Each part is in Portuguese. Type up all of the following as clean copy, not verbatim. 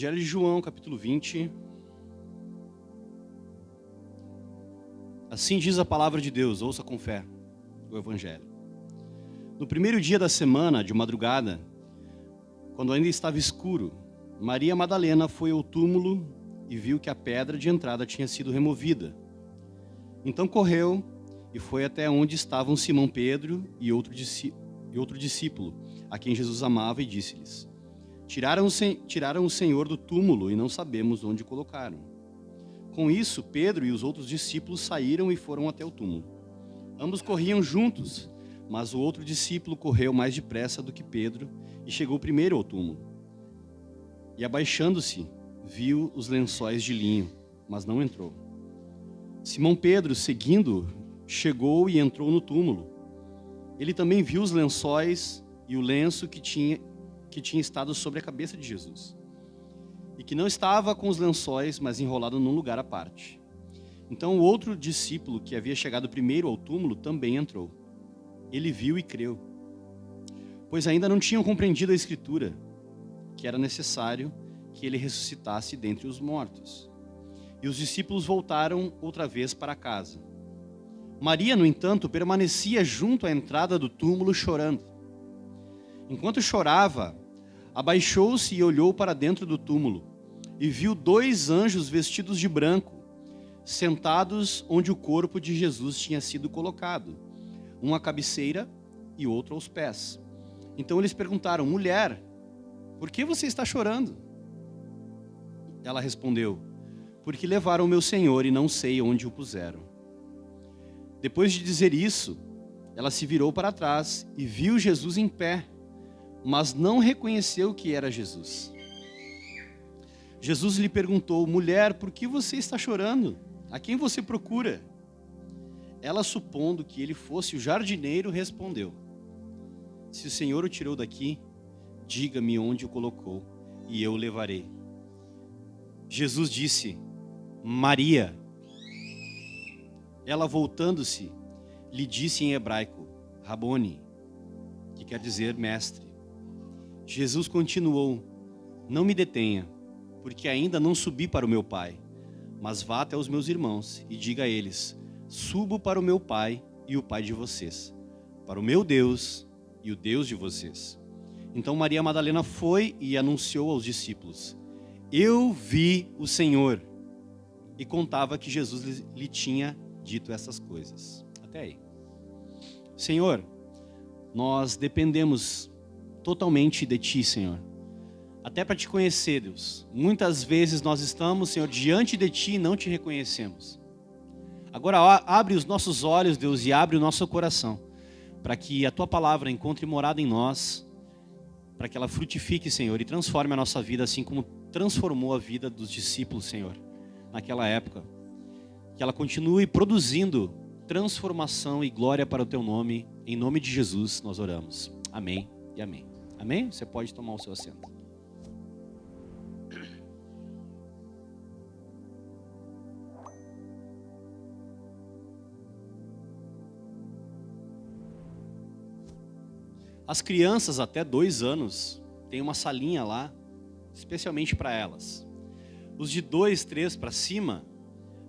Evangelho de João, capítulo 20. Assim diz a palavra de Deus, ouça com fé o Evangelho. No primeiro dia da semana, de madrugada, quando ainda estava escuro, Maria Madalena foi ao túmulo e viu que a pedra de entrada tinha sido removida. Então correu e foi até onde estavam Simão Pedro e outro discípulo, a quem Jesus amava, e disse-lhes: Tiraram o Senhor do túmulo e não sabemos onde o colocaram. Com isso, Pedro e os outros discípulos saíram e foram até o túmulo. Ambos corriam juntos, mas o outro discípulo correu mais depressa do que Pedro e chegou primeiro ao túmulo. E abaixando-se, viu os lençóis de linho, mas não entrou. Simão Pedro, seguindo, chegou e entrou no túmulo. Ele também viu os lençóis e o lenço que tinha estado sobre a cabeça de Jesus, e que não estava com os lençóis, mas enrolado num lugar à parte. Então o outro discípulo, que havia chegado primeiro ao túmulo, também entrou. Ele viu e creu, pois ainda não tinham compreendido a Escritura, que era necessário que ele ressuscitasse dentre os mortos. E os discípulos voltaram outra vez para casa. Maria, no entanto, permanecia junto à entrada do túmulo chorando. Enquanto chorava, abaixou-se e olhou para dentro do túmulo, e viu 2 anjos vestidos de branco, sentados onde o corpo de Jesus tinha sido colocado, um à cabeceira e outro aos pés. Então eles perguntaram: Mulher, por que você está chorando? Ela respondeu: Porque levaram o meu Senhor e não sei onde o puseram. Depois de dizer isso, ela se virou para trás e viu Jesus em pé, mas não reconheceu que era Jesus. Jesus lhe perguntou: Mulher, por que você está chorando? A quem você procura? Ela, supondo que ele fosse o jardineiro, respondeu: Se o Senhor o tirou daqui, diga-me onde o colocou, e eu o levarei. Jesus disse: Maria. Ela, voltando-se, lhe disse em hebraico: Rabone, que quer dizer mestre. Jesus continuou: Não me detenha, porque ainda não subi para o meu Pai, mas vá até os meus irmãos e diga a eles: Subo para o meu Pai e o Pai de vocês, para o meu Deus e o Deus de vocês. Então Maria Madalena foi e anunciou aos discípulos: Eu vi o Senhor. E contava que Jesus lhe tinha dito essas coisas. Até aí. Senhor, nós dependemos totalmente de Ti, Senhor. Até para Te conhecer, Deus. Muitas vezes nós estamos, Senhor, diante de Ti e não Te reconhecemos. Agora abre os nossos olhos, Deus, e abre o nosso coração, para que a Tua palavra encontre morada em nós, para que ela frutifique, Senhor, e transforme a nossa vida, assim como transformou a vida dos discípulos, Senhor, naquela época. Que ela continue produzindo transformação e glória para o Teu nome. Em nome de Jesus nós oramos. Amém e amém. Amém? Você pode tomar o seu assento. As crianças até 2 anos têm uma salinha lá, especialmente para elas. Os de 2, 3 para cima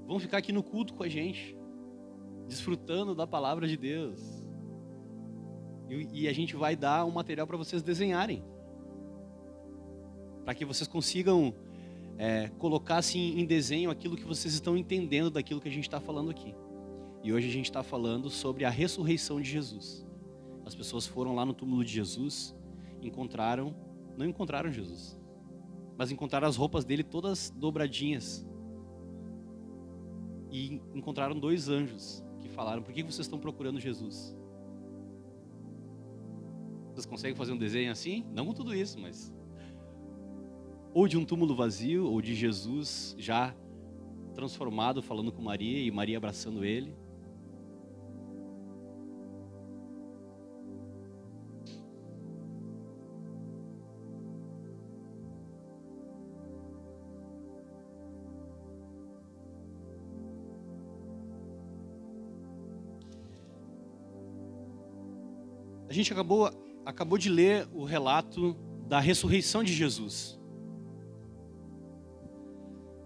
vão ficar aqui no culto com a gente, desfrutando da palavra de Deus. E a gente vai dar um material para vocês desenharem, para que vocês consigam colocar assim em desenho aquilo que vocês estão entendendo daquilo que a gente está falando aqui. E hoje a gente está falando sobre a ressurreição de Jesus. As pessoas foram lá no túmulo de Jesus, não encontraram Jesus, mas encontraram as roupas dele todas dobradinhas. E encontraram 2 anjos que falaram: Por que vocês estão procurando Jesus? Vocês conseguem fazer um desenho assim? Não com tudo isso, mas... Ou de um túmulo vazio, ou de Jesus já transformado, falando com Maria, e Maria abraçando ele. A gente acabou de ler o relato da ressurreição de Jesus.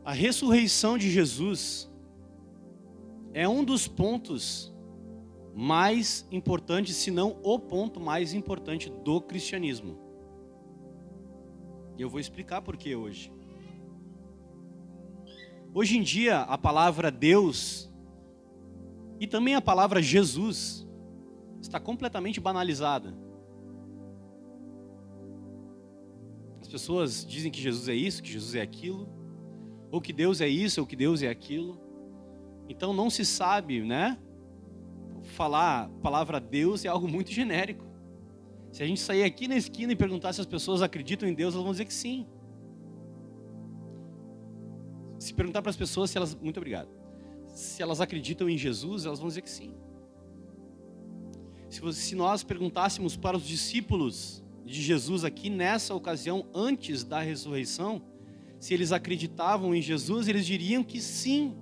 A ressurreição de Jesus é um dos pontos mais importantes, se não o ponto mais importante do cristianismo. E eu vou explicar por que hoje. Hoje em dia, a palavra Deus e também a palavra Jesus está completamente banalizada. As pessoas dizem que Jesus é isso, que Jesus é aquilo, ou que Deus é isso, ou que Deus é aquilo. Então não se sabe, né? Falar a palavra Deus é algo muito genérico. Se a gente sair aqui na esquina e perguntar se as pessoas acreditam em Deus, elas vão dizer que sim. Se perguntar para as pessoas se elas... Muito obrigado. Se elas acreditam em Jesus, elas vão dizer que sim. Se nós perguntássemos para os discípulos de Jesus aqui nessa ocasião, antes da ressurreição, se eles acreditavam em Jesus, eles diriam que sim.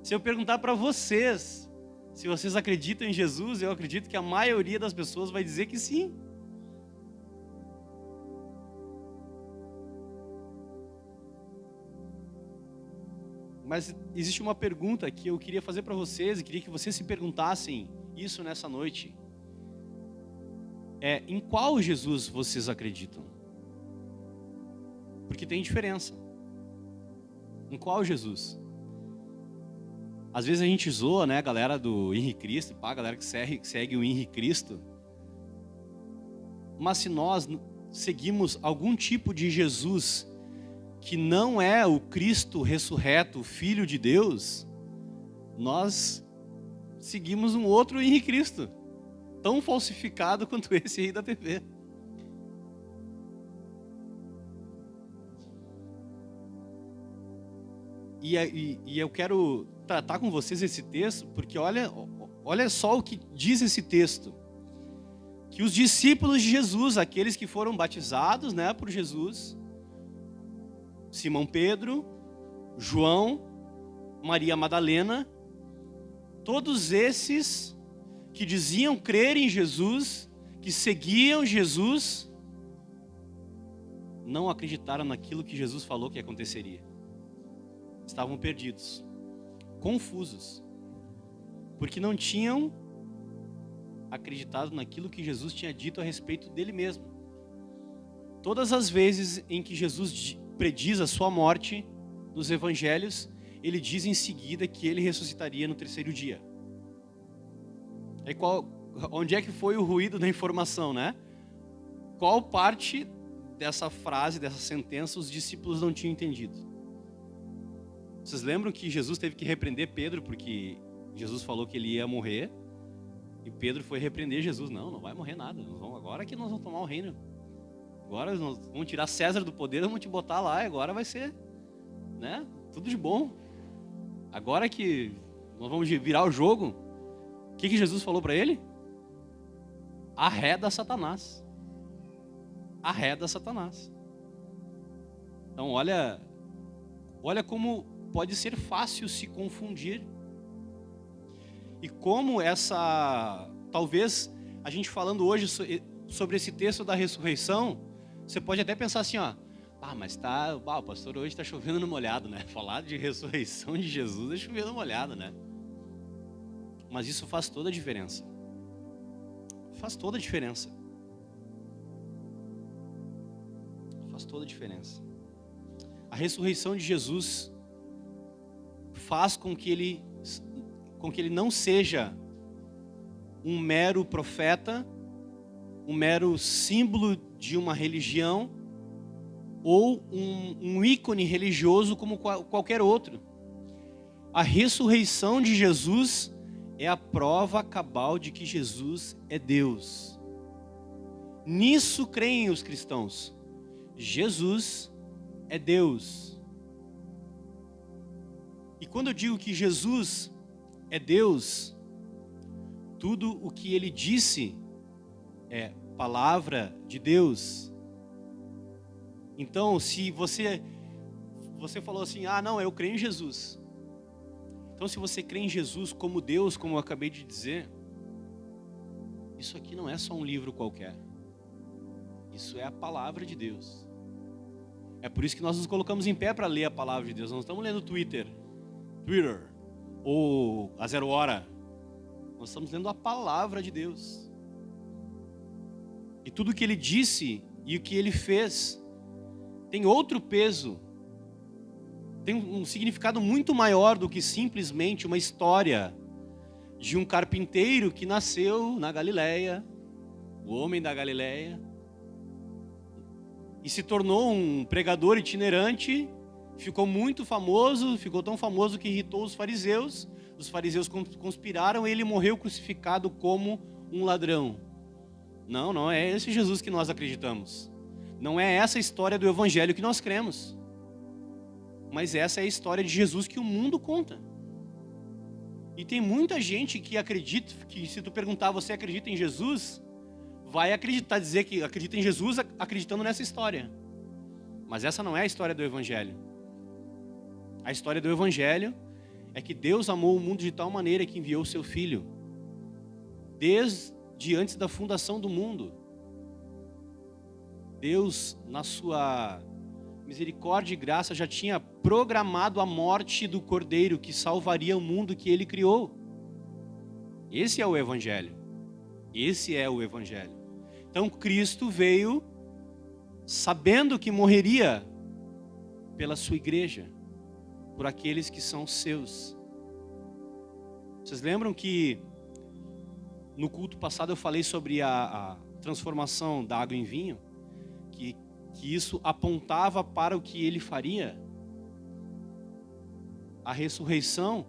Se eu perguntar para vocês, se vocês acreditam em Jesus, eu acredito que a maioria das pessoas vai dizer que sim. Mas existe uma pergunta que eu queria fazer para vocês, e queria que vocês se perguntassem isso nessa noite. Em qual Jesus vocês acreditam? Porque tem diferença. Em qual Jesus? Às vezes a gente zoa, né, a galera do Henrique Cristo, a galera que segue o Henrique Cristo. Mas se nós seguimos algum tipo de Jesus que não é o Cristo ressurreto, o Filho de Deus, nós seguimos um outro Henrique Cristo, tão falsificado quanto esse aí da TV. E eu quero tratar com vocês esse texto, porque olha só o que diz esse texto. Que os discípulos de Jesus, aqueles que foram batizados, né, por Jesus, Simão Pedro, João, Maria Madalena, todos esses que diziam crer em Jesus, que seguiam Jesus, não acreditaram naquilo que Jesus falou que aconteceria. Estavam perdidos, confusos, porque não tinham acreditado naquilo que Jesus tinha dito a respeito dele mesmo. Todas as vezes em que Jesus prediz a sua morte nos evangelhos, ele diz em seguida que ele ressuscitaria no terceiro dia. Aí onde é que foi o ruído da informação, né? Qual parte dessa frase, dessa sentença, os discípulos não tinham entendido? Vocês lembram que Jesus teve que repreender Pedro, porque Jesus falou que ele ia morrer, e Pedro foi repreender Jesus. Não vai morrer nada, agora que nós vamos tomar o reino. Agora nós vamos tirar César do poder, vamos te botar lá, e agora vai ser, né, tudo de bom. Agora que nós vamos virar o jogo, o que Jesus falou para ele? Arreda Satanás. Arreda Satanás. Então olha como pode ser fácil se confundir. E como talvez a gente falando hoje sobre esse texto da ressurreição, você pode até pensar assim, mas o pastor hoje está chovendo no molhado, né? Falar de ressurreição de Jesus é chover no molhado, né? Mas isso faz toda a diferença. Faz toda a diferença. Faz toda a diferença. A ressurreição de Jesus faz com que ele não seja um mero profeta, um mero símbolo de uma religião ou um ícone religioso como qualquer outro. A ressurreição de Jesus é a prova cabal de que Jesus é Deus. Nisso creem os cristãos. Jesus é Deus. E quando eu digo que Jesus é Deus, tudo o que ele disse é palavra de Deus. Então, se você falou assim, não, eu creio em Jesus. Então, se você crê em Jesus como Deus, como eu acabei de dizer, isso aqui não é só um livro qualquer. Isso é a palavra de Deus. É por isso que nós nos colocamos em pé para ler a palavra de Deus. Nós não estamos lendo Twitter ou a 0 hora. Nós estamos lendo a palavra de Deus. E tudo o que ele disse e o que ele fez tem outro peso. Tem um significado muito maior do que simplesmente uma história de um carpinteiro que nasceu na Galileia, o homem da Galileia, e se tornou um pregador itinerante, ficou muito famoso, ficou tão famoso que irritou os fariseus conspiraram e ele morreu crucificado como um ladrão. Não é esse Jesus que nós acreditamos. Não é essa a história do evangelho que nós cremos. Mas essa é a história de Jesus que o mundo conta. E tem muita gente que acredita, que se tu perguntar, você acredita em Jesus? Vai acreditar, dizer que acredita em Jesus acreditando nessa história. Mas essa não é a história do evangelho. A história do evangelho é que Deus amou o mundo de tal maneira que enviou o seu Filho. Desde antes da fundação do mundo. Deus, na sua misericórdia e graça, já tinha programado a morte do Cordeiro que salvaria o mundo que ele criou. Esse é o evangelho. Esse é o evangelho. Então Cristo veio sabendo que morreria pela sua igreja, por aqueles que são seus. Vocês lembram que no culto passado eu falei sobre a transformação da água em vinho? Que isso apontava para o que ele faria? A ressurreição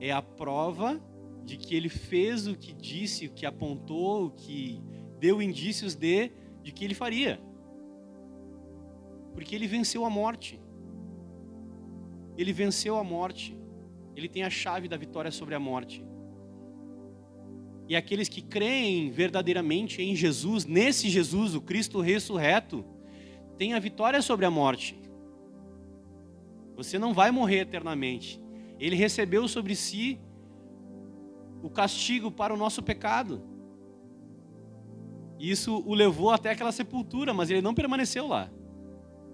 é a prova de que ele fez o que disse, o que apontou, o que deu indícios de que ele faria. Porque ele venceu a morte. Ele venceu a morte. Ele tem a chave da vitória sobre a morte. E aqueles que creem verdadeiramente em Jesus, nesse Jesus, o Cristo ressurreto, têm a vitória sobre a morte. Você não vai morrer eternamente. Ele recebeu sobre si o castigo para o nosso pecado. Isso o levou até aquela sepultura, mas ele não permaneceu lá.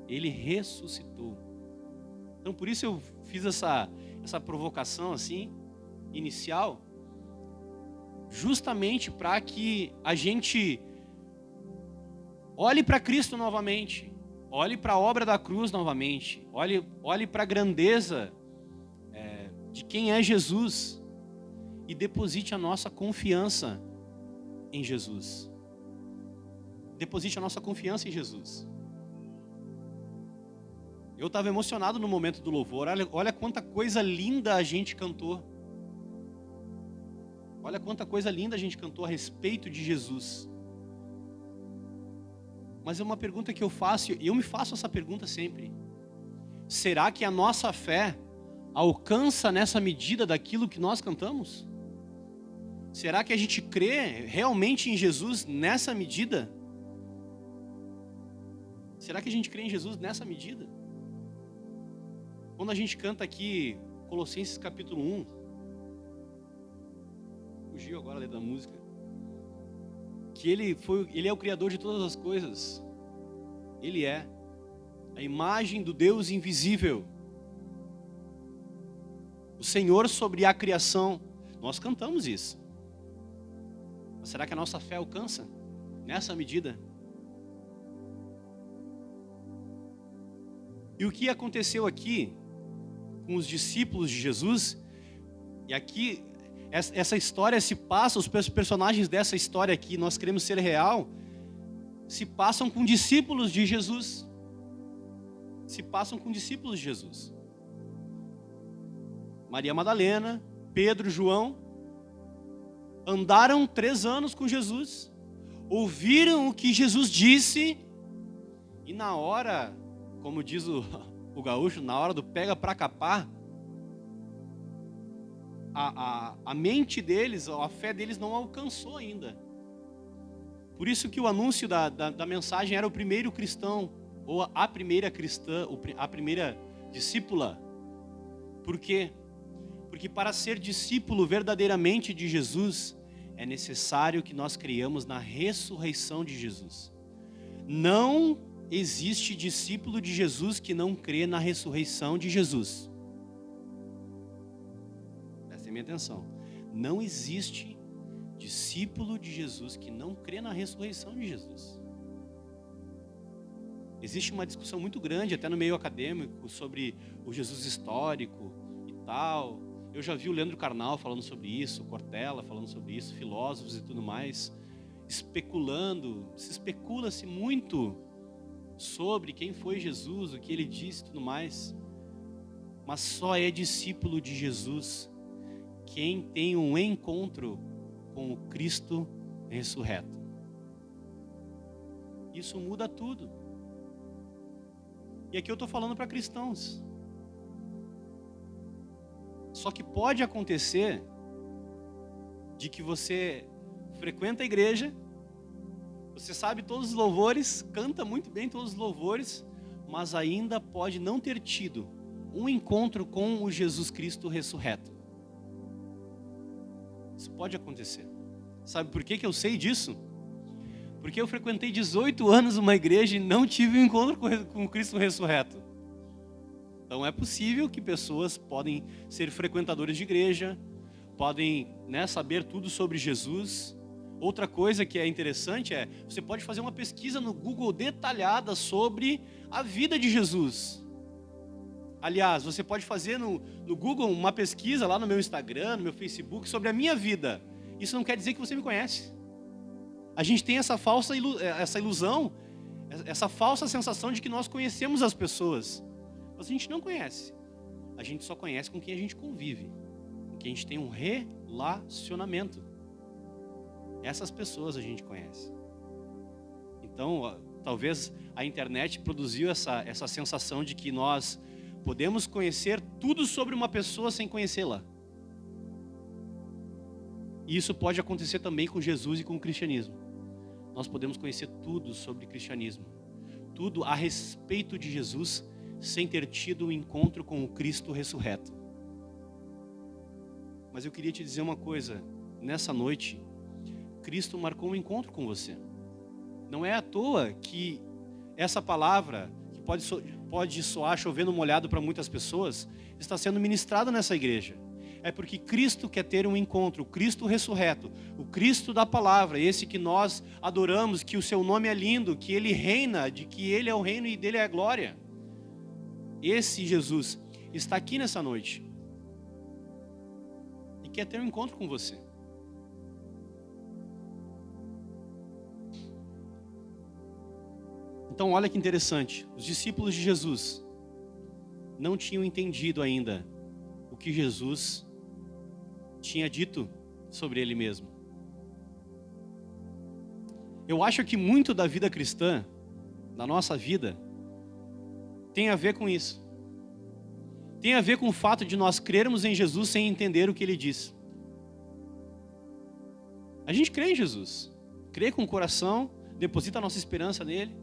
Ele ressuscitou. Então por isso eu fiz essa provocação assim, inicial, justamente para que a gente olhe para Cristo novamente, olhe para a obra da cruz novamente, olhe para a grandeza de quem é Jesus e deposite a nossa confiança em Jesus. Deposite a nossa confiança em Jesus. Eu estava emocionado no momento do louvor. Olha quanta coisa linda a gente cantou. Olha quanta coisa linda a gente cantou a respeito de Jesus. Mas é uma pergunta que eu faço, e eu me faço essa pergunta sempre. Será que a nossa fé alcança nessa medida daquilo que nós cantamos? Será que a gente crê realmente em Jesus nessa medida? Será que a gente crê em Jesus nessa medida? Quando a gente canta aqui Colossenses capítulo 1, fugiu agora a letra da música, que ele é o Criador de todas as coisas. Ele é a imagem do Deus invisível, o Senhor sobre a criação. Nós cantamos isso. Mas será que a nossa fé alcança nessa medida? E o que aconteceu aqui com os discípulos de Jesus? E aqui essa história se passa, os personagens dessa história aqui, nós queremos ser real, se passam com discípulos de Jesus. Se passam com discípulos de Jesus. Maria Madalena, Pedro, João, andaram 3 anos com Jesus, ouviram o que Jesus disse, e na hora, como diz o gaúcho, na hora do pega pra capar, a mente deles, a fé deles não alcançou ainda. Por isso que o anúncio da mensagem era o primeiro cristão, ou a primeira cristã, a primeira discípula. Por quê? Porque para ser discípulo verdadeiramente de Jesus, é necessário que nós creiamos na ressurreição de Jesus. Não existe discípulo de Jesus que não crê na ressurreição de Jesus. Prestem minha atenção. Não existe discípulo de Jesus que não crê na ressurreição de Jesus. Existe uma discussão muito grande, até no meio acadêmico, sobre o Jesus histórico e tal. Eu já vi o Leandro Carnal falando sobre isso, Cortella falando sobre isso, filósofos e tudo mais, especulando. Se especula-se muito sobre quem foi Jesus, o que ele disse e tudo mais. Mas só é discípulo de Jesus quem tem um encontro com o Cristo ressurreto. Isso muda tudo. E aqui eu estou falando para cristãos. Só que pode acontecer de que você frequenta a igreja, você sabe todos os louvores, canta muito bem todos os louvores, mas ainda pode não ter tido um encontro com o Jesus Cristo ressurreto. Isso pode acontecer. Sabe por que eu sei disso? Porque eu frequentei 18 anos uma igreja e não tive um encontro com o Cristo ressurreto. Então é possível que pessoas podem ser frequentadores de igreja, podem, saber tudo sobre Jesus. Outra coisa que é interessante é, você pode fazer uma pesquisa no Google detalhada sobre a vida de Jesus. Aliás, você pode fazer no Google uma pesquisa lá no meu Instagram, no meu Facebook, sobre a minha vida. Isso não quer dizer que você me conhece. A gente tem essa ilusão, essa falsa sensação de que nós conhecemos as pessoas. Mas a gente não conhece. A gente só conhece com quem a gente convive, com quem a gente tem um relacionamento. Essas pessoas a gente conhece. Então, talvez a internet produziu essa sensação de que nós podemos conhecer tudo sobre uma pessoa sem conhecê-la. E isso pode acontecer também com Jesus e com o cristianismo. Nós podemos conhecer tudo sobre o cristianismo, tudo a respeito de Jesus, sem ter tido um encontro com o Cristo ressurreto. Mas eu queria te dizer uma coisa, nessa noite, Cristo marcou um encontro com você. Não é à toa que essa palavra, que pode soar chovendo molhado para muitas pessoas, está sendo ministrada nessa igreja. É porque Cristo quer ter um encontro, o Cristo ressurreto, o Cristo da palavra, esse que nós adoramos, que o seu nome é lindo, que ele reina, de que ele é o reino e dele é a glória. Esse Jesus está aqui nessa noite e quer ter um encontro com você. Então olha que interessante, os discípulos de Jesus não tinham entendido ainda o que Jesus tinha dito sobre ele mesmo. Eu acho que muito da vida cristã, da nossa vida, tem a ver com isso. Tem a ver com o fato de nós crermos em Jesus sem entender o que ele diz. A gente crê em Jesus, crê com o coração, deposita a nossa esperança nele,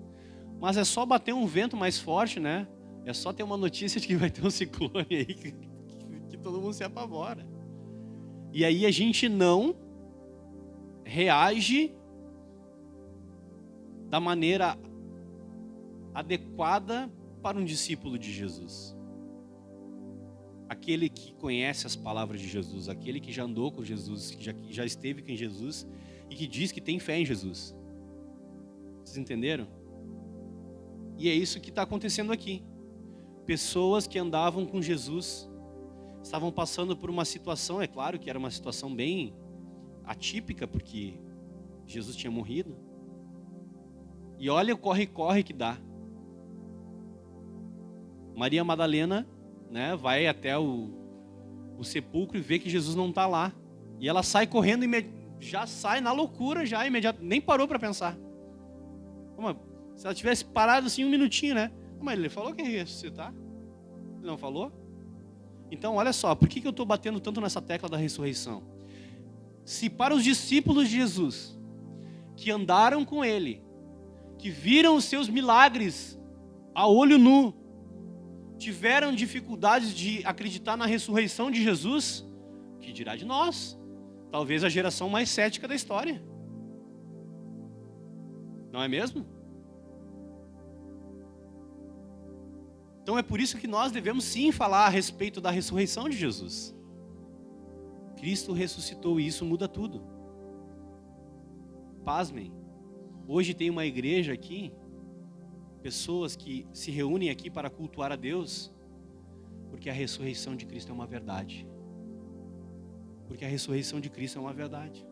mas é só bater um vento mais forte, né? É só ter uma notícia de que vai ter um ciclone aí que todo mundo se apavora. E aí a gente não reage da maneira adequada para um discípulo de Jesus. Aquele que conhece as palavras de Jesus, aquele que já andou com Jesus, que já esteve com Jesus e que diz que tem fé em Jesus. Vocês entenderam? E é isso que está acontecendo aqui. Pessoas que andavam com Jesus estavam passando por uma situação, é claro que era uma situação bem atípica, porque Jesus tinha morrido. E olha o corre-corre que dá. Maria Madalena, vai até o sepulcro e vê que Jesus não está lá. E ela sai correndo, já sai na loucura, nem parou para pensar. Se ela tivesse parado assim um minutinho, Mas ele falou que ia ressuscitar. Ele não falou? Então, olha só, por que eu estou batendo tanto nessa tecla da ressurreição? Se para os discípulos de Jesus, que andaram com ele, que viram os seus milagres a olho nu, tiveram dificuldades de acreditar na ressurreição de Jesus, o que dirá de nós? Talvez a geração mais cética da história. Não é mesmo? Então é por isso que nós devemos sim falar a respeito da ressurreição de Jesus. Cristo ressuscitou e isso muda tudo. Pasmem, hoje tem uma igreja aqui, pessoas que se reúnem aqui para cultuar a Deus, porque a ressurreição de Cristo é uma verdade. Porque a ressurreição de Cristo é uma verdade.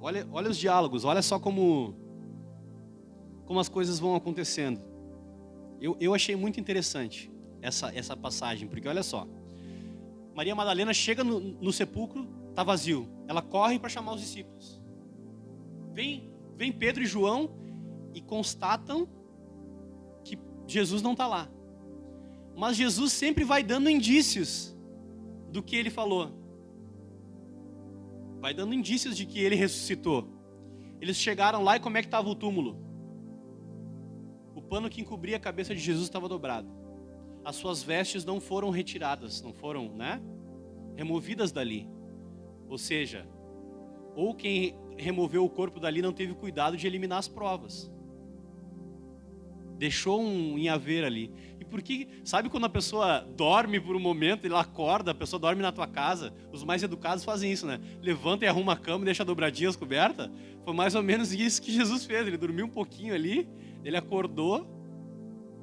Olha os diálogos, olha só como as coisas vão acontecendo. Eu achei muito interessante essa passagem, porque olha só. Maria Madalena chega no sepulcro, está vazio. Ela corre para chamar os discípulos. Vem Pedro e João e constatam que Jesus não está lá. Mas Jesus sempre vai dando indícios do que ele falou. Vai dando indícios de que ele ressuscitou. Eles chegaram lá e como é que estava o túmulo? O pano que encobria a cabeça de Jesus estava dobrado. As suas vestes não foram retiradas, não foram, removidas dali. Ou seja, ou quem removeu o corpo dali não teve cuidado de eliminar as provas. Deixou um em haver ali. E por que, sabe quando a pessoa dorme por um momento, ela acorda, a pessoa dorme na tua casa, os mais educados fazem isso, Levanta e arruma a cama e deixa dobradinha as cobertas. Foi mais ou menos isso que Jesus fez, ele dormiu um pouquinho ali, ele acordou,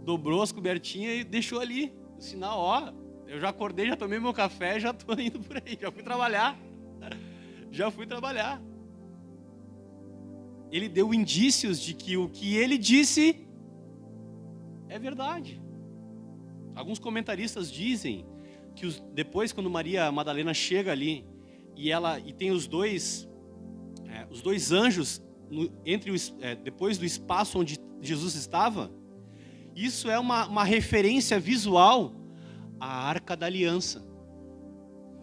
dobrou as cobertinhas e deixou ali. O sinal, eu já acordei, já tomei meu café, já estou indo por aí, já fui trabalhar. Ele deu indícios de que o que ele disse é verdade. Alguns comentaristas dizem que depois, quando Maria Madalena chega ali e tem os dois anjos depois do espaço onde Jesus estava, isso é uma referência visual à Arca da Aliança.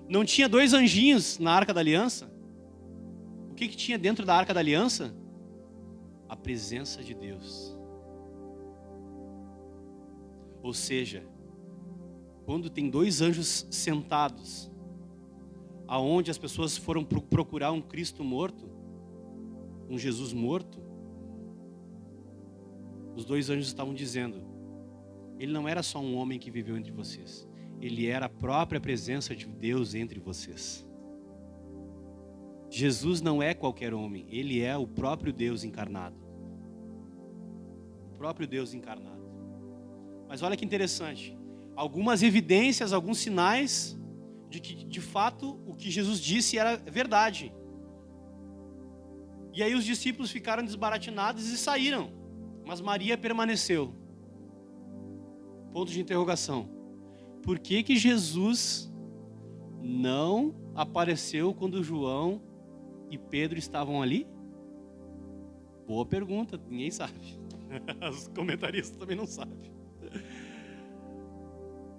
Não tinha dois anjinhos na Arca da Aliança? O que tinha dentro da Arca da Aliança? A presença de Deus. Ou seja, quando tem dois anjos sentados, aonde as pessoas foram procurar um Cristo morto, um Jesus morto, os dois anjos estavam dizendo, ele não era só um homem que viveu entre vocês, ele era a própria presença de Deus entre vocês. Jesus não é qualquer homem, ele é o próprio Deus encarnado. O próprio Deus encarnado. Mas olha que interessante, algumas evidências, alguns sinais de que, de fato, o que Jesus disse era verdade. E aí os discípulos ficaram desbaratinados e saíram, mas Maria permaneceu. Ponto de interrogação. Por que Jesus não apareceu quando João e Pedro estavam ali? Boa pergunta, ninguém sabe. Os comentaristas também não sabem.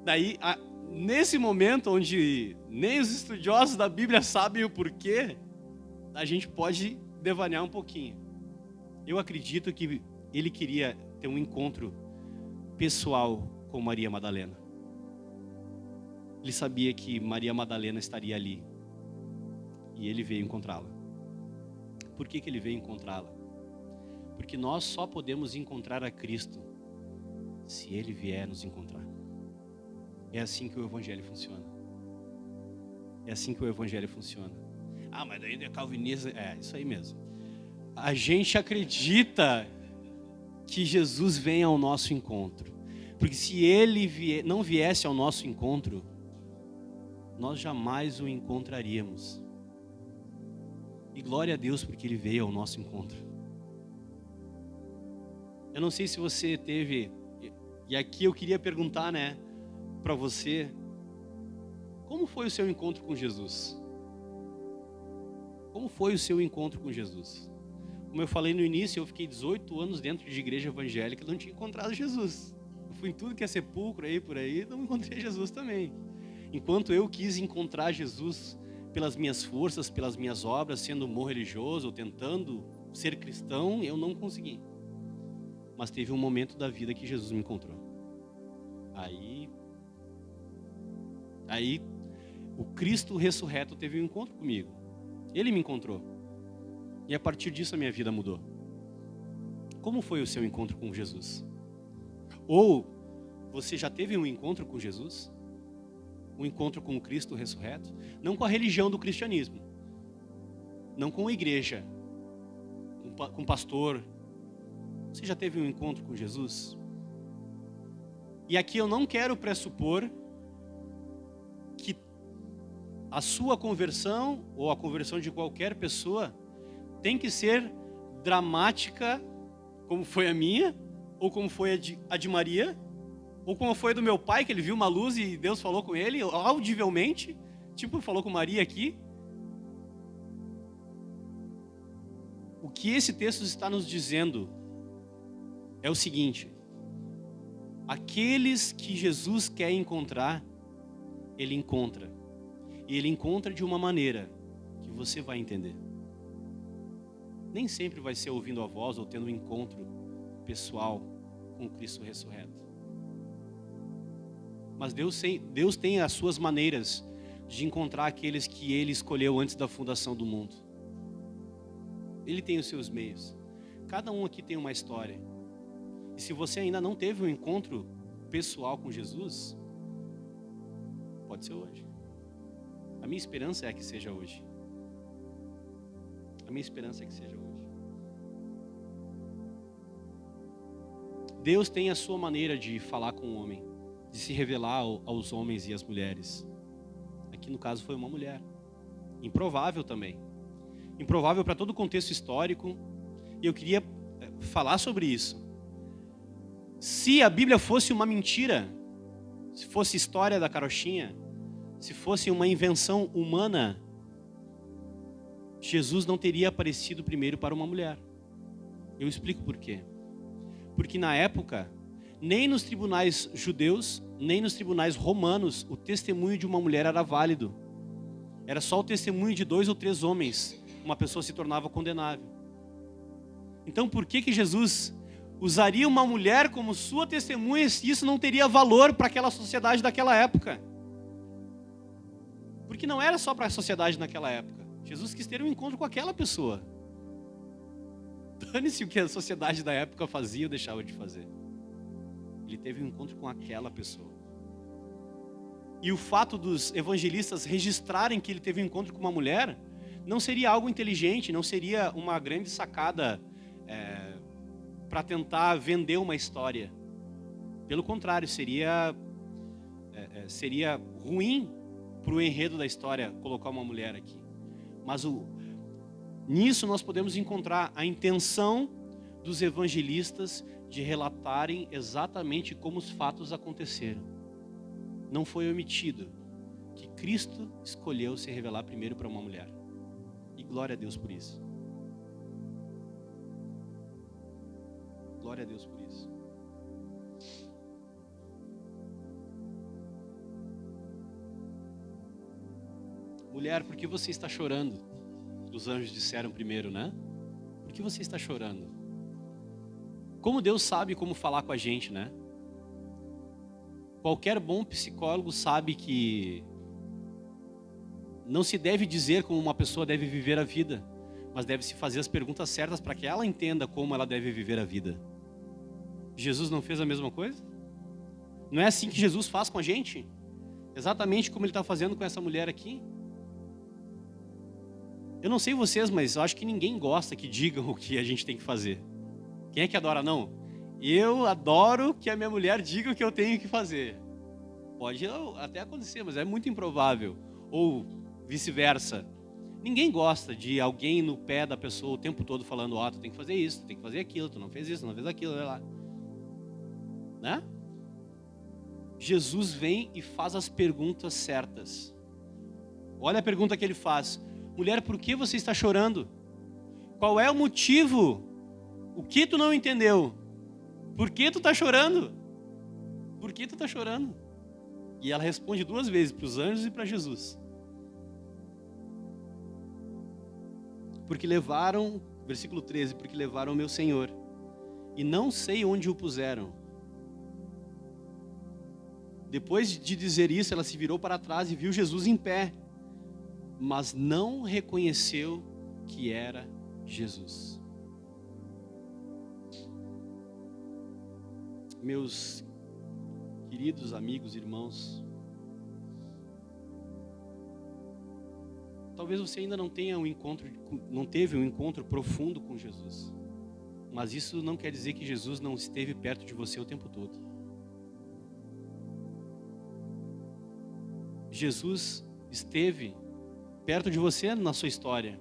Daí, nesse momento onde nem os estudiosos da Bíblia sabem o porquê, a gente pode devanear um pouquinho. Eu acredito que ele queria ter um encontro pessoal com Maria Madalena. Ele sabia que Maria Madalena estaria ali. E ele veio encontrá-la. Por que ele veio encontrá-la? Porque nós só podemos encontrar a Cristo se ele vier nos encontrar. É assim que o Evangelho funciona. É assim que o Evangelho funciona. Mas daí é calvinista. É, isso aí mesmo. A gente acredita que Jesus vem ao nosso encontro. Porque se ele não viesse ao nosso encontro, nós jamais o encontraríamos. E glória a Deus porque ele veio ao nosso encontro. Eu não sei se você teve, e aqui eu queria perguntar, para você, como foi o seu encontro com Jesus? Como foi o seu encontro com Jesus? Como eu falei no início, eu fiquei 18 anos dentro de igreja evangélica e não tinha encontrado Jesus. Eu fui em tudo que é sepulcro aí por aí, não encontrei Jesus também. Enquanto eu quis encontrar Jesus pelas minhas forças, pelas minhas obras, sendo um bom religioso, ou tentando ser cristão, eu não consegui. Mas teve um momento da vida que Jesus me encontrou. Aí o Cristo ressurreto teve um encontro comigo. Ele me encontrou. E a partir disso a minha vida mudou. Como foi o seu encontro com Jesus? Ou você já teve um encontro com Jesus? Um encontro com o Cristo ressurreto? Não com a religião do cristianismo. Não com a igreja. Com o pastor. Você já teve um encontro com Jesus? E aqui eu não quero pressupor que a sua conversão, ou a conversão de qualquer pessoa, tem que ser dramática, como foi a minha, ou como foi a de Maria, ou como foi a do meu pai, que ele viu uma luz e Deus falou com ele, audivelmente, tipo falou com Maria aqui. O que esse texto está nos dizendo é o seguinte: aqueles que Jesus quer encontrar, Ele encontra. E Ele encontra de uma maneira que você vai entender. Nem sempre vai ser ouvindo a voz ou tendo um encontro pessoal com o Cristo ressurreto. Mas Deus tem as suas maneiras de encontrar aqueles que Ele escolheu antes da fundação do mundo. Ele tem os seus meios. Cada um aqui tem uma história. E se você ainda não teve um encontro pessoal com Jesus, pode ser hoje. A minha esperança é que seja hoje. A minha esperança é que seja hoje. Deus tem a sua maneira de falar com o homem, de se revelar aos homens e às mulheres. Aqui no caso foi uma mulher. Improvável também. Improvável para todo o contexto histórico. E eu queria falar sobre isso. Se a Bíblia fosse uma mentira, se fosse história da carochinha, se fosse uma invenção humana, Jesus não teria aparecido primeiro para uma mulher. Eu explico por quê. Porque na época, nem nos tribunais judeus, nem nos tribunais romanos, o testemunho de uma mulher era válido. Era só o testemunho de 2 ou 3 homens. Uma pessoa se tornava condenável. Então por que Jesus usaria uma mulher como sua testemunha se isso não teria valor para aquela sociedade daquela época? Porque não era só para a sociedade naquela época. Jesus quis ter um encontro com aquela pessoa. Dane-se o que a sociedade da época fazia ou deixava de fazer. Ele teve um encontro com aquela pessoa. E o fato dos evangelistas registrarem que ele teve um encontro com uma mulher não seria algo inteligente, não seria uma grande sacada para tentar vender uma história. Pelo contrário, seria ruim para o enredo da história colocar uma mulher aqui. Mas nisso nós podemos encontrar a intenção dos evangelistas de relatarem exatamente como os fatos aconteceram. Não foi omitido que Cristo escolheu se revelar primeiro para uma mulher. E glória a Deus por isso. Glória a Deus por isso. Mulher, por que você está chorando? Os anjos disseram primeiro, né? Por que você está chorando? Como Deus sabe como falar com a gente, né? Qualquer bom psicólogo sabe que não se deve dizer como uma pessoa deve viver a vida, mas deve-se fazer as perguntas certas para que ela entenda como ela deve viver a vida. Jesus não fez a mesma coisa? Não é assim que Jesus faz com a gente? Exatamente como Ele está fazendo com essa mulher aqui? Eu não sei vocês, mas eu acho que ninguém gosta que digam o que a gente tem que fazer. Quem é que adora, não? Eu adoro que a minha mulher diga o que eu tenho que fazer. Pode até acontecer, mas é muito improvável. Ou vice-versa. Ninguém gosta de alguém no pé da pessoa o tempo todo falando: tu tem que fazer isso, tu tem que fazer aquilo, tu não fez isso, tu não fez aquilo, olha lá. Né? Jesus vem e faz as perguntas certas. Olha a pergunta que Ele faz: mulher, por que você está chorando? Qual é o motivo? O que tu não entendeu? Por que tu está chorando? Por que tu está chorando? E ela responde 2 vezes, para os anjos e para Jesus. Porque levaram, versículo 13, porque levaram o meu Senhor, e não sei onde o puseram. Depois de dizer isso, ela se virou para trás e viu Jesus em pé, mas não reconheceu que era Jesus. meus queridos amigos, irmãos, talvez você ainda não teve um encontro profundo com Jesus. Mas isso não quer dizer que Jesus não esteve perto de você o tempo todo. Jesus esteve perto de você na sua história.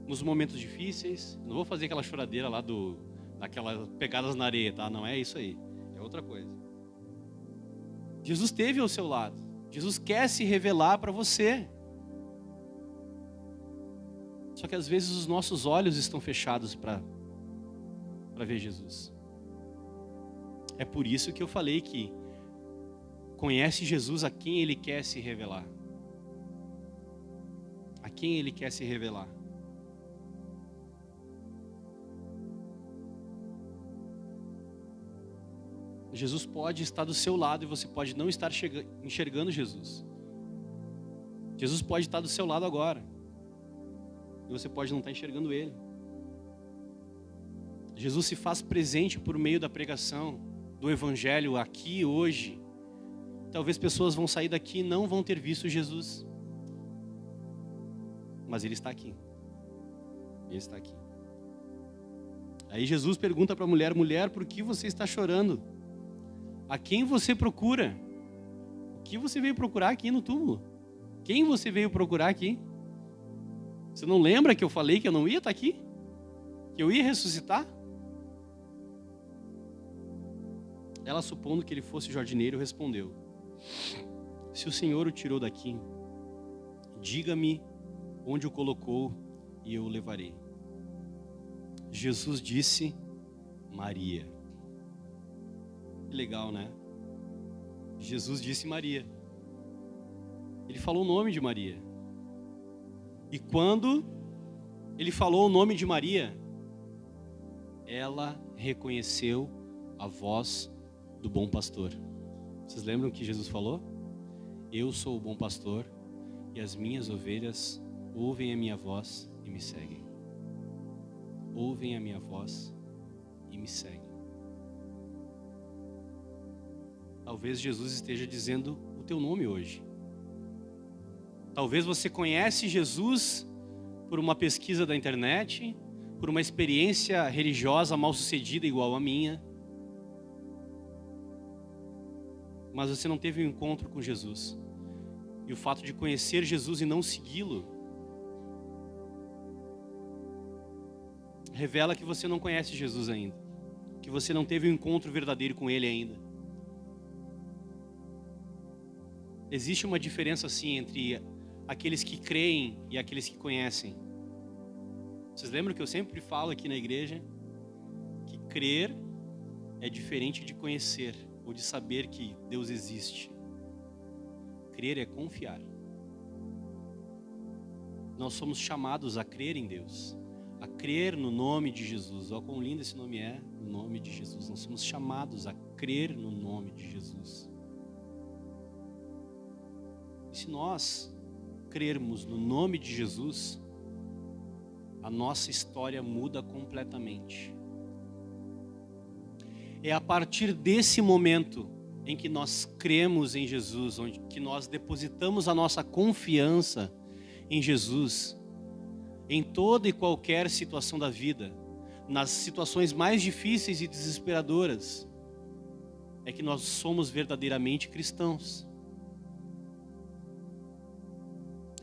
Nos momentos difíceis. Não vou fazer aquela choradeira lá daquelas pegadas na areia, tá? Não é isso aí. É outra coisa. Jesus esteve ao seu lado. Jesus quer se revelar para você. Só que às vezes os nossos olhos estão fechados para ver Jesus. É por isso que eu falei que conhece Jesus a quem Ele quer se revelar. A quem Ele quer se revelar. Jesus pode estar do seu lado e você pode não estar enxergando Jesus. Jesus pode estar do seu lado agora. E você pode não estar enxergando Ele. Jesus se faz presente por meio da pregação do Evangelho aqui, hoje. Talvez pessoas vão sair daqui e não vão ter visto Jesus. Mas Ele está aqui. Ele está aqui. Aí Jesus pergunta para a mulher: mulher, por que você está chorando? A quem você procura? O que você veio procurar aqui no túmulo? Quem você veio procurar aqui? Você não lembra que eu falei que eu não ia estar aqui? Que eu ia ressuscitar? Ela, supondo que ele fosse jardineiro, respondeu: se o Senhor o tirou daqui, diga-me onde o colocou e eu o levarei. Jesus disse: Maria. Que legal, né? Jesus disse Maria. Ele falou o nome de Maria. E quando ele falou o nome de Maria, ela reconheceu a voz do bom pastor. Vocês lembram que Jesus falou? Eu sou o bom pastor e as minhas ovelhas ouvem a minha voz e me seguem. Ouvem a minha voz e me seguem. Talvez Jesus esteja dizendo o teu nome hoje. Talvez você conhece Jesus por uma pesquisa da internet, por uma experiência religiosa mal sucedida igual a minha. Mas você não teve um encontro com Jesus. E o fato de conhecer Jesus e não segui-lo revela que você não conhece Jesus ainda. Que você não teve um encontro verdadeiro com Ele ainda. Existe uma diferença assim entre aqueles que creem e aqueles que conhecem. Vocês lembram que eu sempre falo aqui na igreja que crer é diferente de conhecer ou de saber que Deus existe. Crer é confiar. Nós somos chamados a crer em Deus, a crer no nome de Jesus. Olha quão lindo esse nome é, o nome de Jesus. Nós somos chamados a crer no nome de Jesus. E se nós crermos no nome de Jesus, a nossa história muda completamente. É a partir desse momento em que nós cremos em Jesus, onde que nós depositamos a nossa confiança em Jesus, em toda e qualquer situação da vida, nas situações mais difíceis e desesperadoras, é que nós somos verdadeiramente cristãos.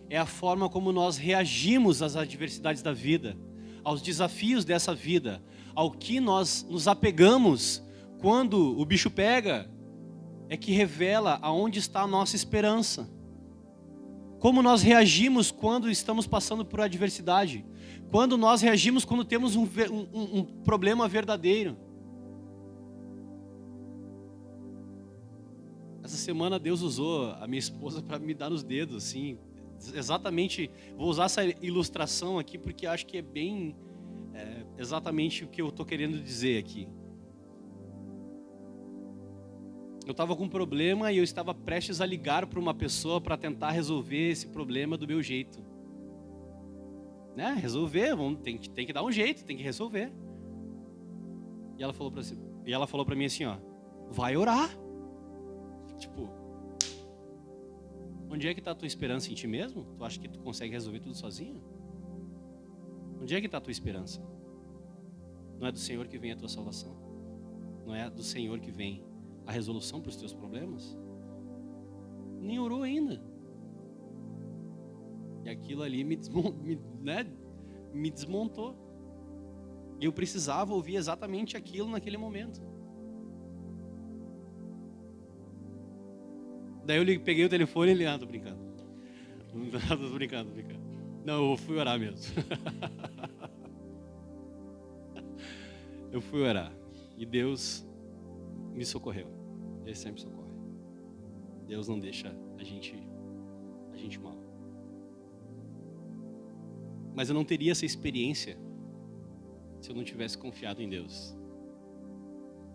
É a forma como nós reagimos às adversidades da vida, aos desafios dessa vida, ao que nós nos apegamos quando o bicho pega, é que revela aonde está a nossa esperança. Como nós reagimos quando estamos passando por adversidade, quando nós reagimos quando temos um problema verdadeiro. Essa semana Deus usou a minha esposa para me dar nos dedos, assim. Exatamente, vou usar essa ilustração aqui porque acho que é bem exatamente o que eu estou querendo dizer aqui. Eu estava com um problema e eu estava prestes a ligar para uma pessoa para tentar resolver esse problema do meu jeito. Né? Resolver, tem que dar um jeito, tem que resolver. E ela falou E ela falou para mim assim, ó, vai orar. Tipo, onde é que está a tua esperança em ti mesmo? Tu acha que tu consegue resolver tudo sozinho? Onde é que está a tua esperança? Não é do Senhor que vem a tua salvação? Não é do Senhor que vem a resolução para os teus problemas? Nem orou ainda. E aquilo ali me desmontou. E eu precisava ouvir exatamente aquilo naquele momento. Daí eu peguei o telefone e ele, tô brincando. Tô brincando. Não, eu fui orar mesmo. Eu fui orar. E Deus me socorreu. Ele sempre socorre. Deus não deixa a gente mal. Mas eu não teria essa experiência se eu não tivesse confiado em Deus.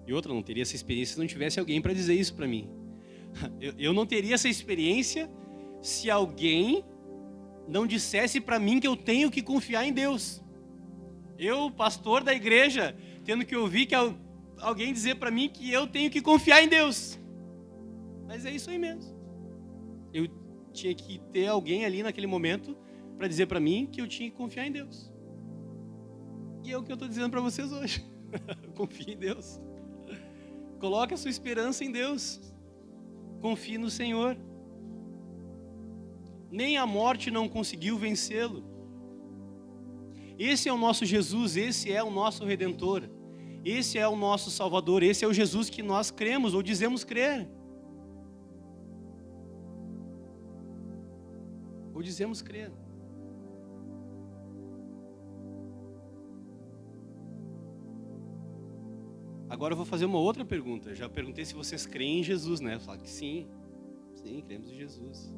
E outra, eu não teria essa experiência se não tivesse alguém para dizer isso para mim. Eu não teria essa experiência se alguém não dissesse para mim que eu tenho que confiar em Deus. Eu, pastor da igreja, tendo que ouvir que alguém dizer para mim que eu tenho que confiar em Deus. Mas é isso aí mesmo. Eu tinha que ter alguém ali naquele momento para dizer para mim que eu tinha que confiar em Deus. E é o que eu estou dizendo para vocês hoje. Confie em Deus. Coloque a sua esperança em Deus. Confie no Senhor. Nem a morte não conseguiu vencê-lo. Esse é o nosso Jesus, esse é o nosso Redentor. Esse é o nosso Salvador, esse é o Jesus que nós cremos ou dizemos crer. Ou dizemos crer. Agora eu vou fazer uma outra pergunta. Eu já perguntei se vocês creem em Jesus, né? Eu falo que sim, cremos em Jesus.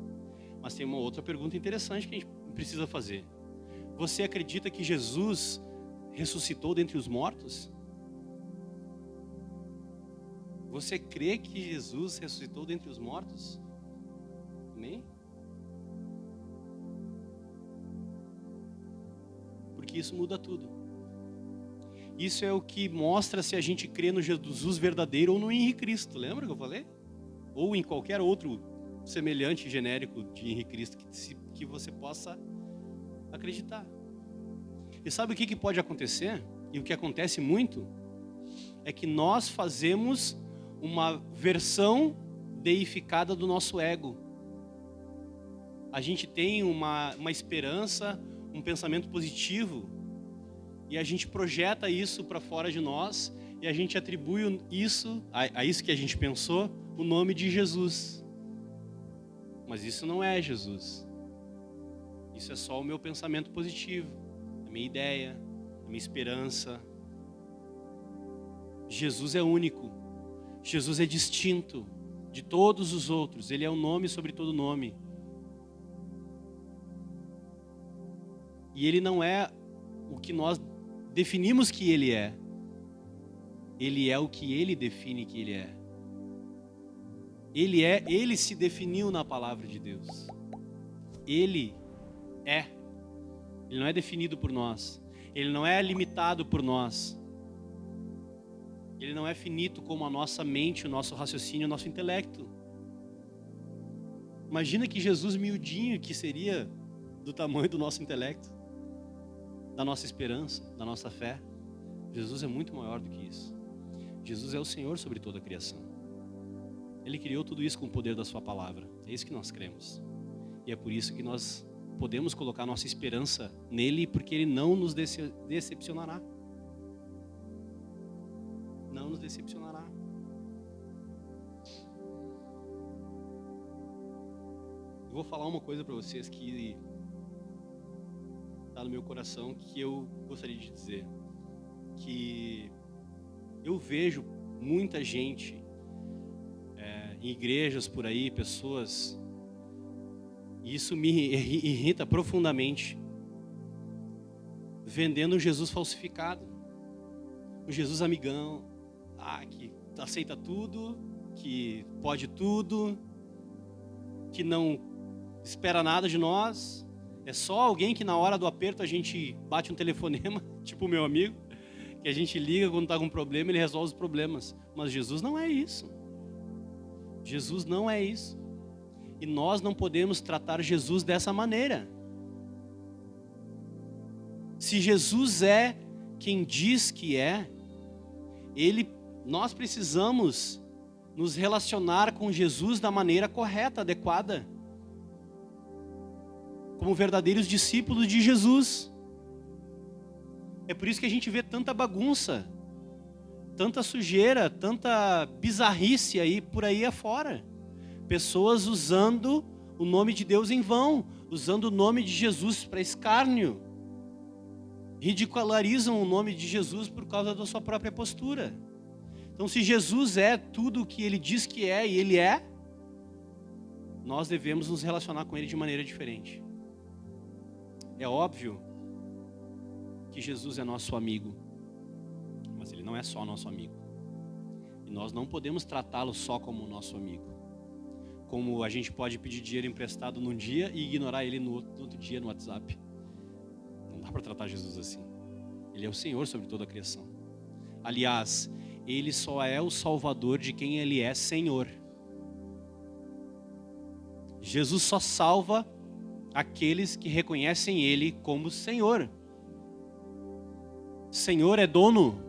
Mas tem uma outra pergunta interessante que a gente precisa fazer. Você acredita que Jesus ressuscitou dentre os mortos? Você crê que Jesus ressuscitou dentre os mortos? Amém? Porque isso muda tudo. Isso é o que mostra se a gente crê no Jesus verdadeiro ou no Henrique Cristo. Lembra que eu falei? Ou em qualquer outro semelhante genérico de Henrique Cristo que você possa acreditar. E sabe o que pode acontecer? E o que acontece muito? É que nós fazemos uma versão deificada do nosso ego. A gente tem uma esperança, um pensamento positivo, e a gente projeta isso para fora de nós, e a gente atribui a isso que a gente pensou, o nome de Jesus. Mas isso não é Jesus. Isso é só o meu pensamento positivo, a minha ideia, a minha esperança. Jesus é único. Jesus é distinto de todos os outros. Ele é o nome sobre todo nome. E ele não é o que nós definimos que ele é. Ele é o que ele define que ele é. Ele se definiu na palavra de Deus. Ele é. Ele não é definido por nós. Ele não é limitado por nós. Ele não é finito como a nossa mente, o nosso raciocínio, o nosso intelecto. Imagina que Jesus miudinho que seria do tamanho do nosso intelecto, da nossa esperança, da nossa fé. Jesus é muito maior do que isso. Jesus é o Senhor sobre toda a criação. Ele criou tudo isso com o poder da sua palavra. É isso que nós cremos. E é por isso que nós podemos colocar nossa esperança nele, porque ele não nos decepcionará. Não nos decepcionará. Eu vou falar uma coisa para vocês que está no meu coração, que eu gostaria de dizer. Que eu vejo muita gente em igrejas por aí, pessoas, e isso me irrita profundamente, vendendo um Jesus falsificado, um Jesus amigão, que aceita tudo, que pode tudo, que não espera nada de nós. É só alguém que na hora do aperto a gente bate um telefonema, tipo o meu amigo, que a gente liga quando está com problema, ele resolve os problemas. Mas Jesus não é isso. Jesus não é isso. E nós não podemos tratar Jesus dessa maneira. Se Jesus é quem diz que é, nós precisamos nos relacionar com Jesus da maneira correta, adequada, como verdadeiros discípulos de Jesus. É por isso que a gente vê tanta bagunça, tanta sujeira, tanta bizarrice aí por aí afora. Pessoas usando o nome de Deus em vão, usando o nome de Jesus para escárnio. Ridicularizam o nome de Jesus por causa da sua própria postura. Então, se Jesus é tudo o que ele diz que é e ele é, nós devemos nos relacionar com ele de maneira diferente. É óbvio que Jesus é nosso amigo, mas ele não é só nosso amigo. E nós não podemos tratá-lo só como nosso amigo. Como a gente pode pedir dinheiro emprestado num dia e ignorar ele no outro dia no WhatsApp. Não dá para tratar Jesus assim. Ele é o Senhor sobre toda a criação. Aliás, ele só é o Salvador de quem ele é Senhor. Jesus só salva aqueles que reconhecem ele como Senhor. Senhor é dono.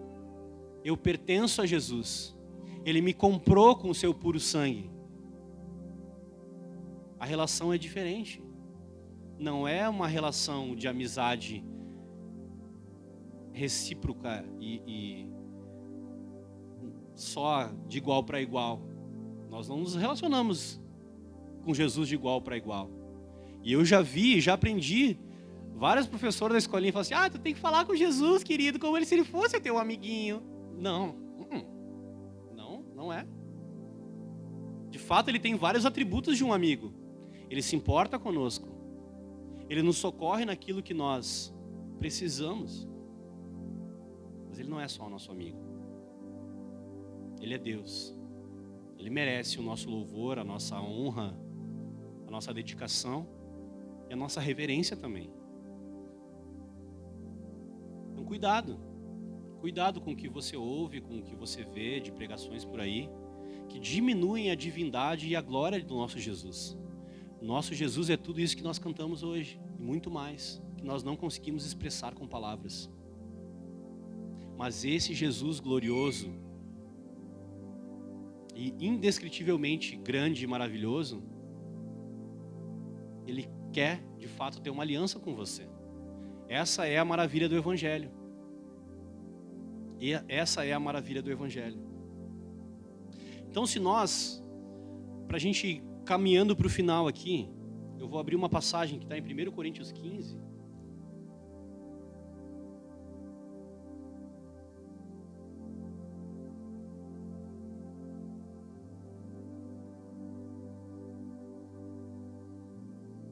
Eu pertenço a Jesus. Ele me comprou com o seu puro sangue. A relação é diferente. Não é uma relação de amizade recíproca e só de igual para igual. Nós não nos relacionamos com Jesus de igual para igual. E eu já aprendi. Vários professores da escolinha falam assim: tu tem que falar com Jesus, querido, como se ele fosse teu amiguinho. Não. Não é. De fato, ele tem vários atributos de um amigo. Ele se importa conosco. Ele nos socorre naquilo que nós precisamos. Mas ele não é só o nosso amigo. Ele é Deus. Ele merece o nosso louvor, a nossa honra, a nossa dedicação e a nossa reverência também. Então, cuidado. Cuidado com o que você ouve, com o que você vê de pregações por aí, que diminuem a divindade e a glória do nosso Jesus. O nosso Jesus é tudo isso que nós cantamos hoje, e muito mais, que nós não conseguimos expressar com palavras. Mas esse Jesus glorioso e indescritivelmente grande e maravilhoso, ele quer, de fato, ter uma aliança com você. Essa é a maravilha do Evangelho. E essa é a maravilha do Evangelho. Então, se nós, para a gente ir caminhando para o final aqui, eu vou abrir uma passagem que está em 1 Coríntios 15.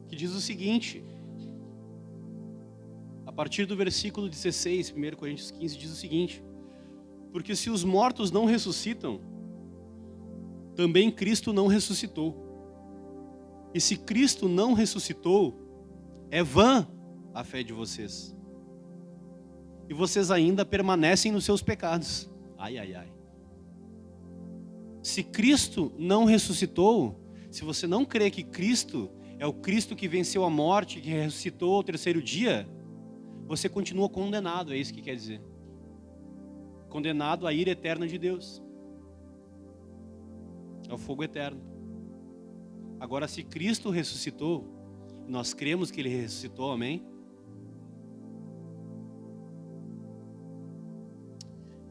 Que diz o seguinte, a partir do versículo 16, 1 Coríntios 15, diz o seguinte: porque se os mortos não ressuscitam, também Cristo não ressuscitou. E se Cristo não ressuscitou, é vã a fé de vocês. E vocês ainda permanecem nos seus pecados. Ai, ai, ai. Se Cristo não ressuscitou, se você não crê que Cristo é o Cristo que venceu a morte, que ressuscitou ao terceiro dia, você continua condenado, é isso que quer dizer. Condenado à ira eterna de Deus. É o fogo eterno. Agora, se Cristo ressuscitou, nós cremos que Ele ressuscitou, amém?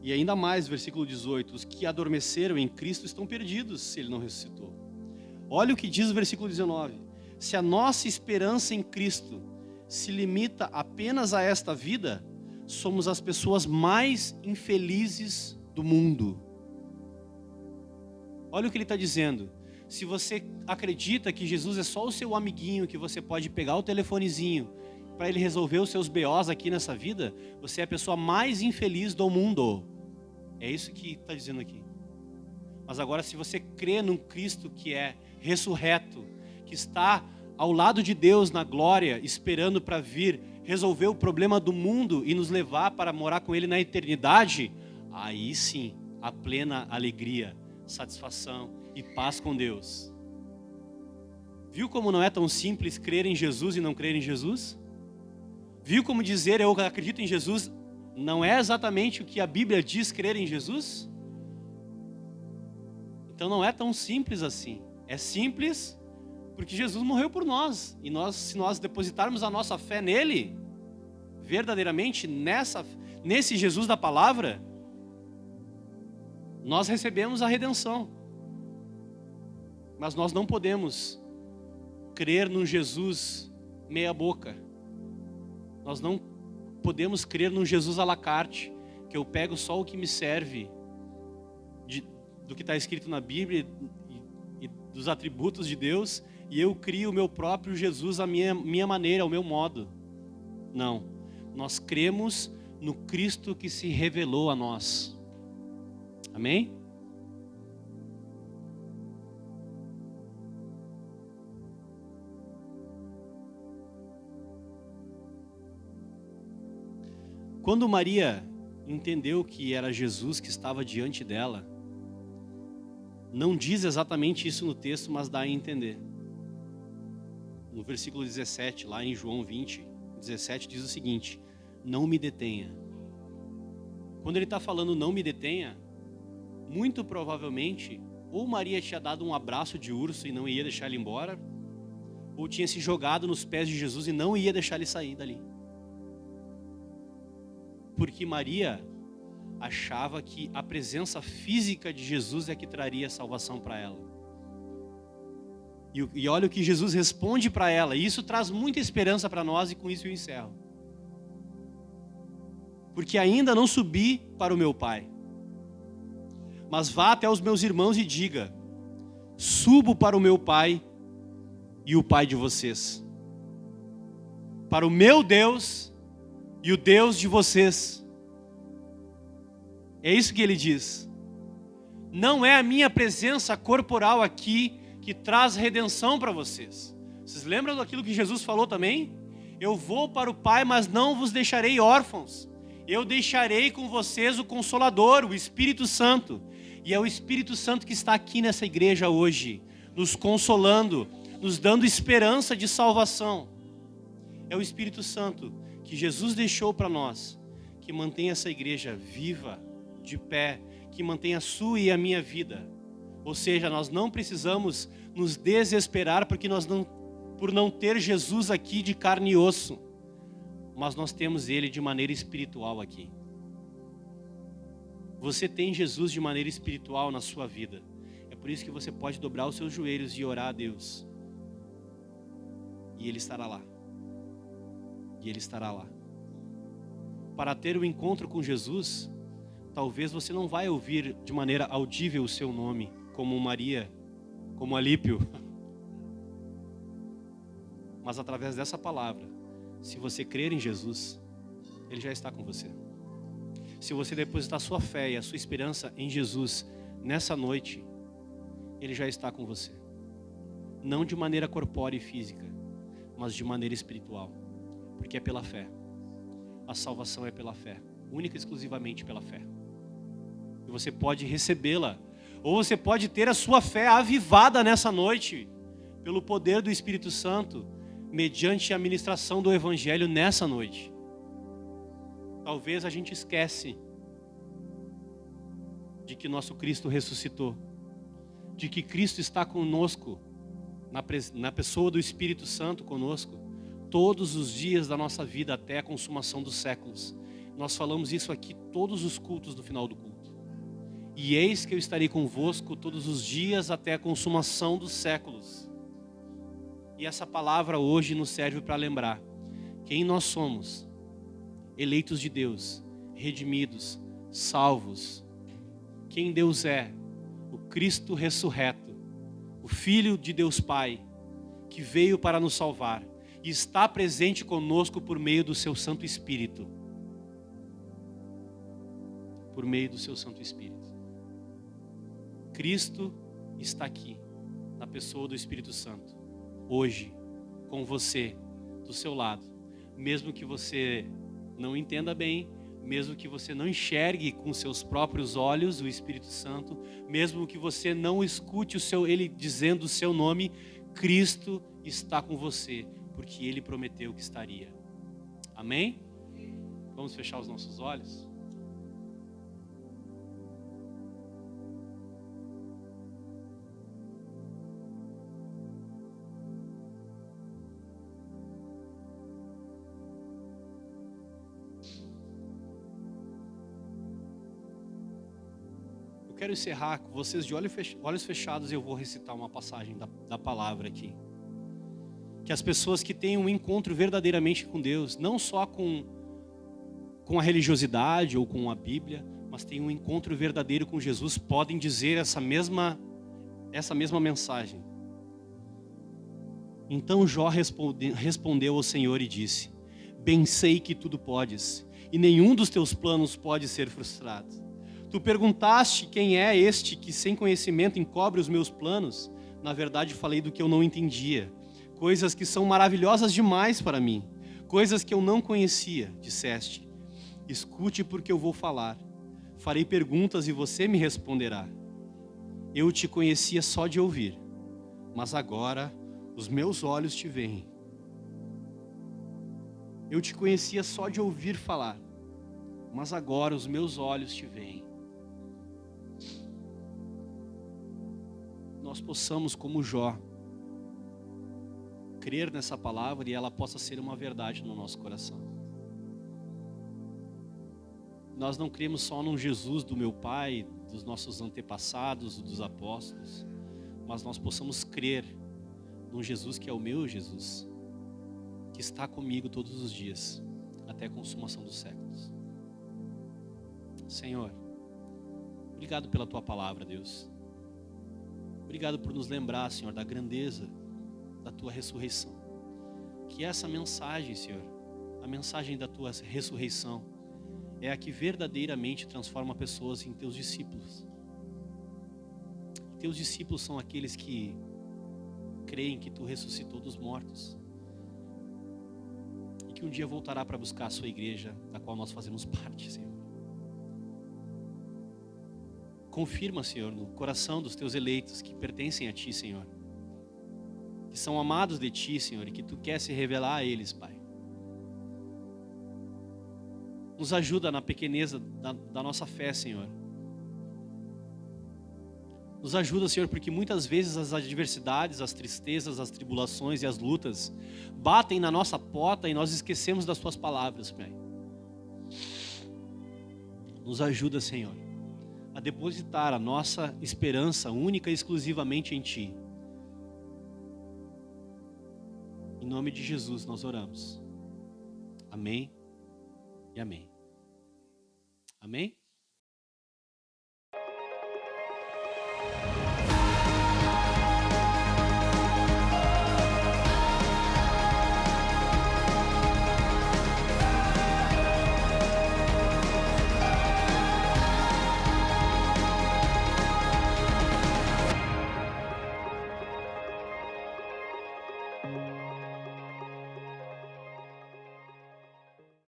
E ainda mais, versículo 18, os que adormeceram em Cristo estão perdidos se Ele não ressuscitou. Olha o que diz o versículo 19. Se a nossa esperança em Cristo se limita apenas a esta vida, somos as pessoas mais infelizes do mundo. Olha o que ele está dizendo. Se você acredita que Jesus é só o seu amiguinho, que você pode pegar o telefonezinho para ele resolver os seus BOs aqui nessa vida, você é a pessoa mais infeliz do mundo. É isso que está dizendo aqui. Mas agora, se você crê num Cristo que é ressurreto, que está ao lado de Deus na glória, esperando para vir resolver o problema do mundo e nos levar para morar com Ele na eternidade, aí sim, a plena alegria, satisfação e paz com Deus. Viu como não é tão simples crer em Jesus e não crer em Jesus? Viu como dizer eu acredito em Jesus não é exatamente o que a Bíblia diz crer em Jesus? Então não é tão simples assim. É simples porque Jesus morreu por nós. E se nós depositarmos a nossa fé nele, verdadeiramente nesse Jesus da palavra, nós recebemos a redenção. Mas nós não podemos crer num Jesus meia boca. Nós não podemos crer num Jesus à la carte, que eu pego só o que me serve do que está escrito na Bíblia e dos atributos de Deus, e eu crio o meu próprio Jesus à minha maneira, ao meu modo. Não. Nós cremos no Cristo que se revelou a nós. Amém? Quando Maria entendeu que era Jesus que estava diante dela, não diz exatamente isso no texto, mas dá a entender. No versículo 17, lá em João 20, 17, diz o seguinte: não me detenha. Quando ele está falando não me detenha, muito provavelmente, ou Maria tinha dado um abraço de urso e não ia deixar ele embora, ou tinha se jogado nos pés de Jesus e não ia deixar ele sair dali. Porque Maria achava que a presença física de Jesus é que traria salvação para ela. E olha o que Jesus responde para ela, e isso traz muita esperança para nós, e com isso eu encerro. Porque ainda não subi para o meu Pai, mas vá até os meus irmãos e diga: subo para o meu Pai e o Pai de vocês, para o meu Deus e o Deus de vocês. É isso que ele diz. Não é a minha presença corporal aqui que traz redenção para vocês. Vocês lembram daquilo que Jesus falou também? Eu vou para o Pai, mas não vos deixarei órfãos. Eu deixarei com vocês o Consolador, o Espírito Santo. E é o Espírito Santo que está aqui nessa igreja hoje, nos consolando, nos dando esperança de salvação. É o Espírito Santo que Jesus deixou para nós, que mantém essa igreja viva, de pé, que mantém a sua e a minha vida. Ou seja, nós não precisamos nos desesperar por não ter Jesus aqui de carne e osso, mas nós temos Ele de maneira espiritual aqui. Você tem Jesus de maneira espiritual na sua vida. É por isso que você pode dobrar os seus joelhos e orar a Deus. E Ele estará lá. E Ele estará lá. Para ter o encontro com Jesus, talvez você não vai ouvir de maneira audível o seu nome, como Maria, como Alípio. Mas através dessa palavra, se você crer em Jesus, Ele já está com você. Se você depositar sua fé e a sua esperança em Jesus nessa noite, Ele já está com você. Não de maneira corpórea e física, mas de maneira espiritual. Porque é pela fé. A salvação é pela fé. Única e exclusivamente pela fé. E você pode recebê-la. Ou você pode ter a sua fé avivada nessa noite, pelo poder do Espírito Santo, mediante a ministração do Evangelho nessa noite. Talvez a gente esquece de que nosso Cristo ressuscitou, de que Cristo está conosco, na pessoa do Espírito Santo conosco, todos os dias da nossa vida até a consumação dos séculos. Nós falamos isso aqui todos os cultos do final do culto. E eis que eu estarei convosco todos os dias até a consumação dos séculos. E essa palavra hoje nos serve para lembrar quem nós somos, eleitos de Deus, redimidos, salvos. Quem Deus é, o Cristo ressurreto, o Filho de Deus Pai, que veio para nos salvar e está presente conosco por meio do seu Santo Espírito. Por meio do seu Santo Espírito. Cristo está aqui, na pessoa do Espírito Santo, hoje, com você, do seu lado. Mesmo que você não entenda bem, mesmo que você não enxergue com seus próprios olhos o Espírito Santo, mesmo que você não escute ele dizendo o seu nome, Cristo está com você, porque Ele prometeu que estaria. Amém? Vamos fechar os nossos olhos? Eu quero encerrar com vocês de olhos fechados e eu vou recitar uma passagem da palavra aqui. Que as pessoas que têm um encontro verdadeiramente com Deus, não só com a religiosidade ou com a Bíblia, mas têm um encontro verdadeiro com Jesus, podem dizer essa mesma mensagem. Então Jó respondeu ao Senhor e disse: bem sei que tudo podes, e nenhum dos teus planos pode ser frustrado. Tu perguntaste quem é este que sem conhecimento encobre os meus planos? Na verdade falei do que eu não entendia, coisas que são maravilhosas demais para mim, coisas que eu não conhecia. Disseste: escute porque eu vou falar, farei perguntas e você me responderá. Eu te conhecia só de ouvir, mas agora os meus olhos te veem. Eu te conhecia só de ouvir falar, mas agora os meus olhos te veem. Nós possamos, como Jó, crer nessa palavra e ela possa ser uma verdade no nosso coração. Nós não cremos só num Jesus do meu pai, dos nossos antepassados, dos apóstolos, mas nós possamos crer num Jesus que é o meu Jesus, que está comigo todos os dias, até a consumação dos séculos. Senhor, obrigado pela Tua palavra, Deus. Obrigado por nos lembrar, Senhor, da grandeza da Tua ressurreição. Que essa mensagem, Senhor, a mensagem da Tua ressurreição, é a que verdadeiramente transforma pessoas em Teus discípulos. Teus discípulos são aqueles que creem que Tu ressuscitou dos mortos e que um dia voltará para buscar a Sua igreja, da qual nós fazemos parte, Senhor. Confirma, Senhor, no coração dos Teus eleitos que pertencem a Ti, Senhor, que são amados de Ti, Senhor, e que Tu quer se revelar a eles, Pai. Nos ajuda na pequeneza da nossa fé, Senhor. Nos ajuda, Senhor, porque muitas vezes as adversidades, as tristezas, as tribulações e as lutas batem na nossa porta e nós esquecemos das Tuas palavras, Pai. Nos ajuda, Senhor, a depositar a nossa esperança única e exclusivamente em Ti. Em nome de Jesus nós oramos. Amém e amém. Amém?